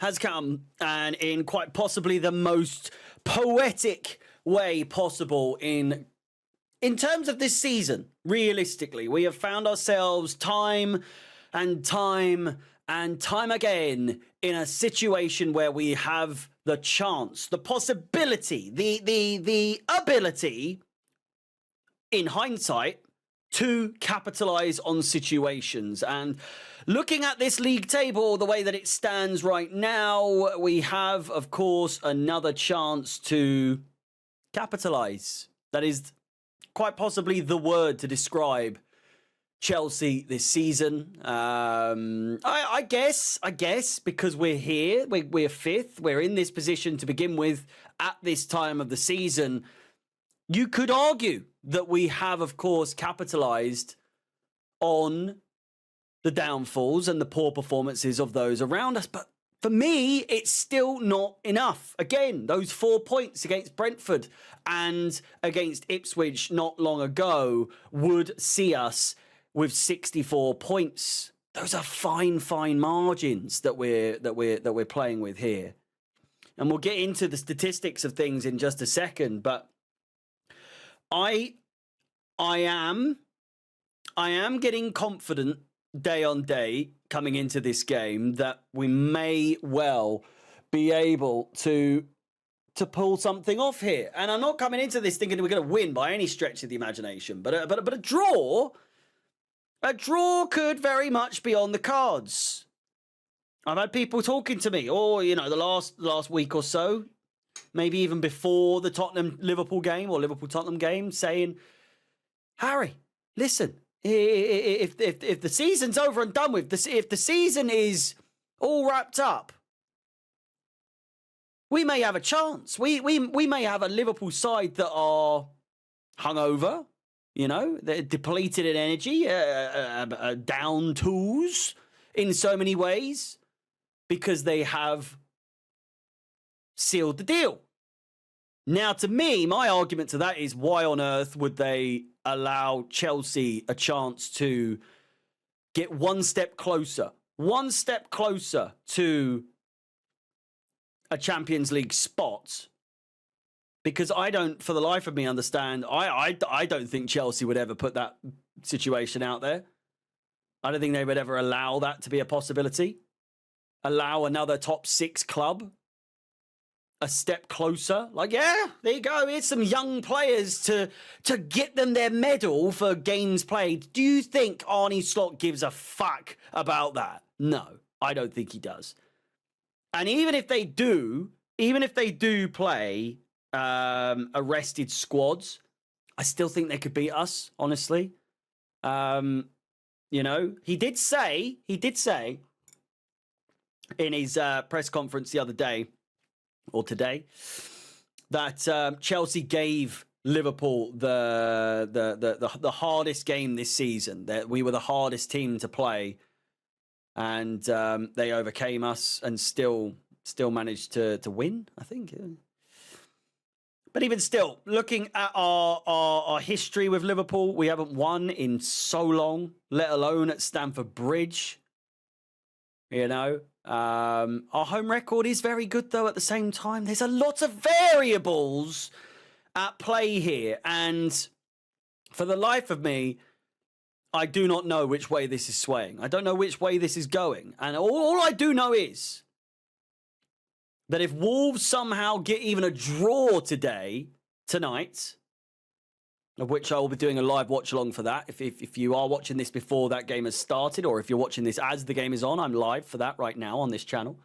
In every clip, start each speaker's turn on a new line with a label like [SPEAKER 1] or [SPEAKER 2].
[SPEAKER 1] has come, and in quite possibly the most poetic way possible in terms of this season. Realistically, we have found ourselves time and time and time again in a situation where we have the chance, the possibility, the ability, in hindsight, to capitalize on situations. And looking at this league table, the way that it stands right now, we have, of course, another chance to capitalize. That is quite possibly the word to describe Chelsea this season. I guess because we're here, we're fifth, we're in this position to begin with at this time of the season. You could argue that we have, of course, capitalized on the downfalls and the poor performances of those around us. But for me, it's still not enough. Again, those 4 points against Brentford and against Ipswich not long ago would see us with 64 points. Those are fine margins that we're playing with here. And we'll get into the statistics of things in just a second, but I am getting confident day on day coming into this game that we may well be able to pull something off here. And I'm not coming into this thinking we're going to win by any stretch of the imagination, but a draw could very much be on the cards. I've had people talking to me, the last week or so, maybe even before the Tottenham-Liverpool game or Liverpool-Tottenham game, saying, Harry, listen, if the season's over and done with, if the season is all wrapped up, we may have a chance. We may have a Liverpool side that are hungover, they're depleted in energy, down tools in so many ways because they have sealed the deal. Now, to me, my argument to that is, why on earth would they allow Chelsea a chance to get one step closer to a Champions League spot? Because I don't, for the life of me, understand. I don't think Chelsea would ever put that situation out there. I don't think they would ever allow that to be a possibility. Allow another top 6 club a step closer. Like, yeah, there you go. Here's some young players to get them their medal for games played. Do you think Arne Slot gives a fuck about that? No, I don't think he does. And even if they do play arrested squads, I still think they could beat us, honestly. He did say in his press conference the other day, or today, that Chelsea gave Liverpool the hardest game this season. That we were the hardest team to play, and they overcame us and still managed to win, I think. But even still, looking at our history with Liverpool, we haven't won in so long, let alone at Stamford Bridge. Our home record is very good, though, at the same time. There's a lot of variables at play here. And for the life of me, I do not know which way this is swaying. I don't know which way this is going. And all I do know is that if Wolves somehow get even a draw tonight, of which I will be doing a live watch along for that. If you are watching this before that game has started, or if you're watching this as the game is on, I'm live for that right now on this channel.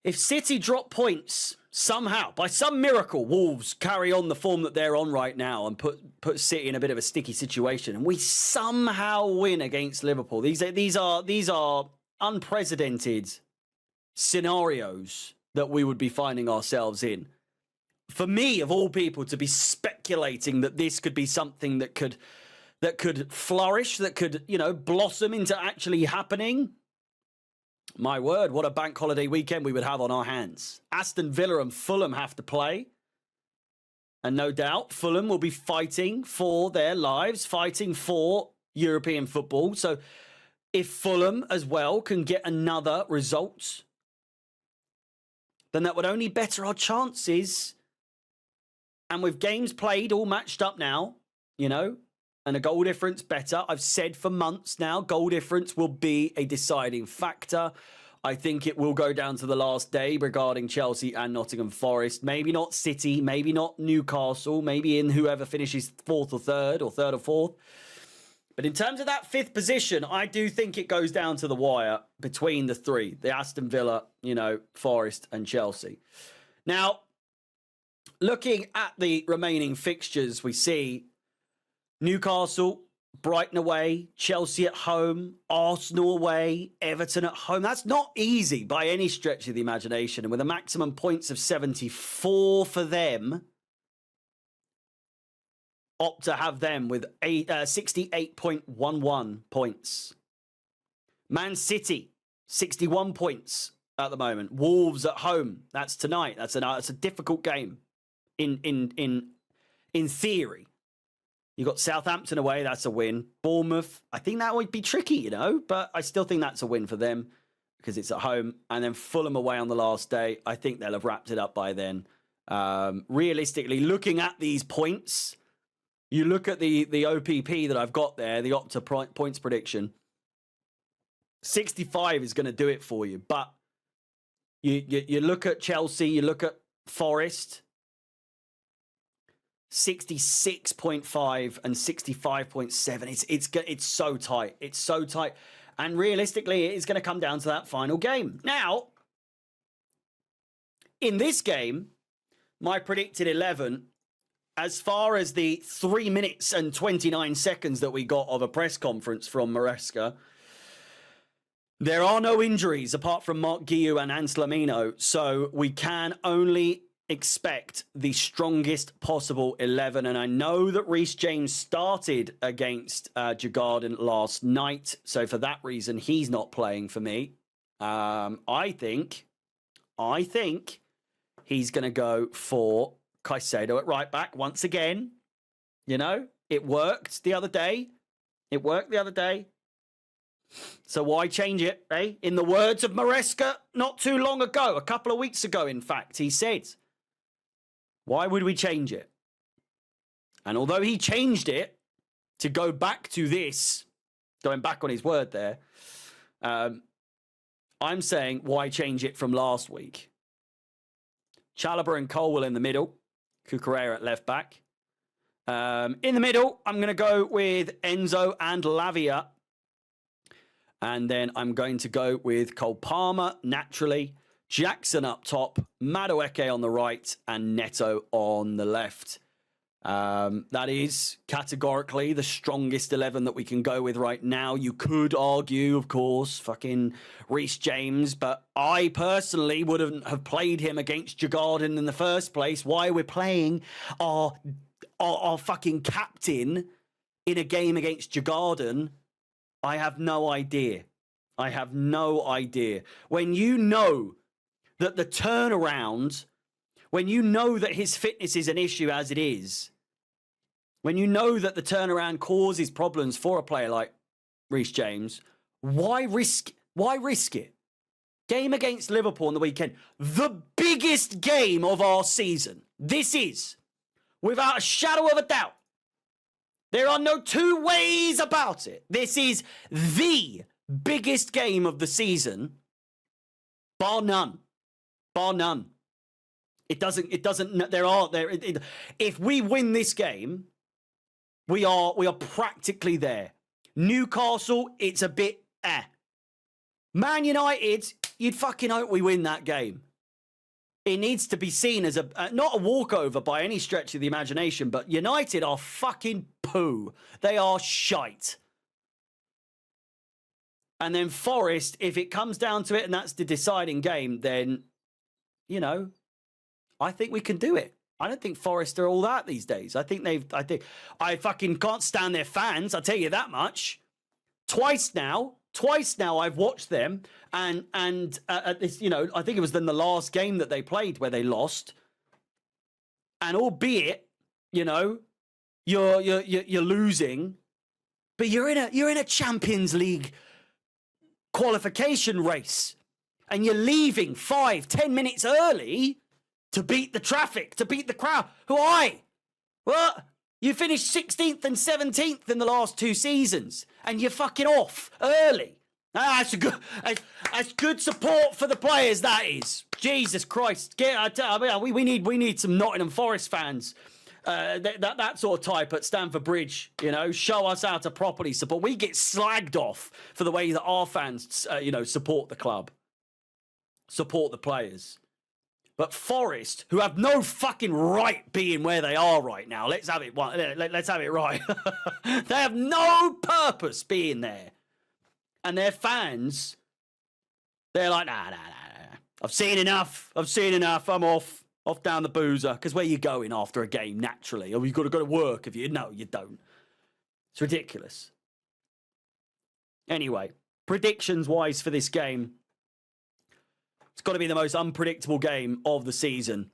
[SPEAKER 1] If City drop points somehow, by some miracle, Wolves carry on the form that they're on right now and put City in a bit of a sticky situation, and we somehow win against Liverpool. These are unprecedented scenarios that we would be finding ourselves in. For me, of all people, to be speculating that this could be something that could flourish, that could, blossom into actually happening. My word, what a bank holiday weekend we would have on our hands. Aston Villa and Fulham have to play. And no doubt, Fulham will be fighting for their lives, fighting for European football. So If Fulham as well can get another result, then that would only better our chances. And with games played, all matched up now, you know, and a goal difference better. I've said for months now, goal difference will be a deciding factor. I think it will go down to the last day regarding Chelsea and Nottingham Forest. Maybe not City, maybe not Newcastle, maybe in whoever finishes fourth or third or fourth. But in terms of that fifth position, I do think it goes down to the wire between the three, the Aston Villa, you know, Forest and Chelsea. Now, looking at the remaining fixtures, we see Newcastle, Brighton away, Chelsea at home, Arsenal away, Everton at home. That's not easy by any stretch of the imagination. And with a maximum points of 74 for them, opt to have them with 68.11 points. Man City, 61 points at the moment. Wolves at home. That's tonight. That's a difficult game in theory. You got Southampton away. That's a win. Bournemouth. I think that would be tricky, you know, but I still think that's a win for them because it's at home. And then Fulham away on the last day. I think they'll have wrapped it up by then. Realistically, looking at these points, you look at the OPP that I've got there, the Opta points prediction. 65 is going to do it for you. But you look at Chelsea, you look at Forest, 66.5 and 65.7. It's so tight. It's so tight. And realistically, it is going to come down to that final game. Now, in this game, my predicted 11, as far as the 3 minutes and 29 seconds that we got of a press conference from Maresca, there are no injuries apart from Mark Guiu and Anslamino, so we can only expect the strongest possible 11. And I know that Reece James started against Djurgården last night, so for that reason, he's not playing for me. I think he's going to go for Caicedo at right back once again. You know, it worked the other day. So why change it, eh? In the words of Maresca not too long ago, a couple of weeks ago, in fact, he said, why would we change it? And although he changed it to go back to this, going back on his word there, I'm saying, why change it from last week? Chalobah and Colwell in the middle. Cucurella at left back. In the middle, I'm going to go with Enzo and Lavia. And then I'm going to go with Cole Palmer, naturally. Jackson up top, Madueke on the right, and Neto on the left. That is categorically the strongest 11 that we can go with right now. You could argue, of course, fucking Reece James, but I personally wouldn't have played him against Djurgården in the first place. Why we're playing our fucking captain in a game against Djurgården, I have no idea. When you know that the turnaround, when you know that his fitness is an issue as it is, when you know that the turnaround causes problems for a player like Reece James, why risk it? Game against Liverpool on the weekend, the biggest game of our season. This is, without a shadow of a doubt. There are no two ways about it. This is the biggest game of the season, bar none. If we win this game, we are practically there. Newcastle, it's a bit Man United, you'd fucking hope we win that game. It needs to be seen as not a walkover by any stretch of the imagination, but United are fucking poo. They are shite. And then Forest, if it comes down to it and that's the deciding game, then, you know, I think we can do it. I don't think Forest are all that these days. I I fucking can't stand their fans. I'll tell you that much. Twice now I've watched them, and at this, you know, I think it was then the last game that they played where they lost. And albeit, you know, you're losing, but you're in a Champions League qualification race and you're leaving 5-10 minutes early to beat the traffic, to beat the crowd. Why? What? You finished 16th and 17th in the last 2 seasons and you're fucking off early. That's good support for the players, that is. Jesus Christ. We need some Nottingham Forest fans. That sort of type at Stamford Bridge, show us how to properly support. We get slagged off for the way that our fans, support the club, support the players. But Forest, who have no fucking right being where they are right now, let's have it right. They have no purpose being there. And their fans, they're like, nah. I've seen enough. I'm off down the boozer. Because where you going after a game, naturally? Or you've got to go to work, have you? No, you don't. It's ridiculous. Anyway, predictions-wise for this game, it's got to be the most unpredictable game of the season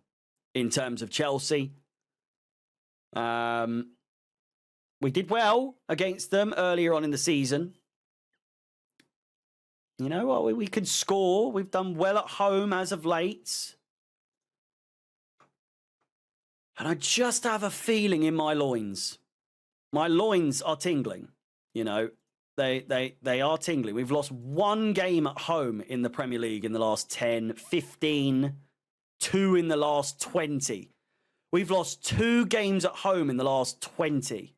[SPEAKER 1] in terms of Chelsea. We did well against them earlier on in the season. You know what? We can score. We've done well at home as of late. And I just have a feeling in my loins. My loins are tingling. They are tingling. We've lost 1 game at home in the Premier League in the last 10, 15, 2 in the last 20. We've lost 2 games at home in the last 20.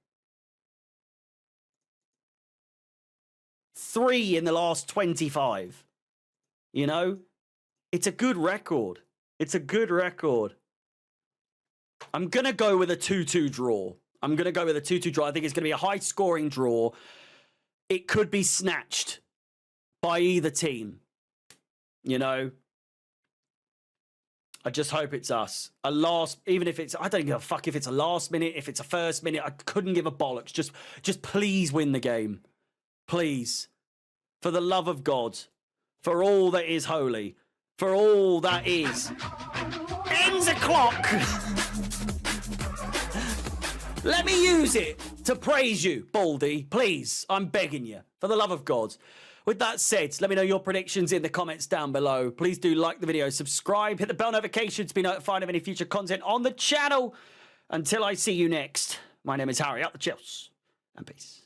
[SPEAKER 1] 3 in the last 25. It's a good record. I'm going to go with a 2-2 draw. I think it's going to be a high-scoring draw. It could be snatched by either team. I just hope it's us. I don't give a fuck if it's a last minute, if it's a first minute. I couldn't give a bollocks. Just please win the game. Please. For the love of God. For all that is holy. For all that is. Ends a clock. Let me use it to praise you, Baldy. Please, I'm begging you. For the love of God. With that said, let me know your predictions in the comments down below. Please do like the video, subscribe, hit the bell notification to be notified of any future content on the channel. Until I see you next, my name is Harry, up the chills, and peace.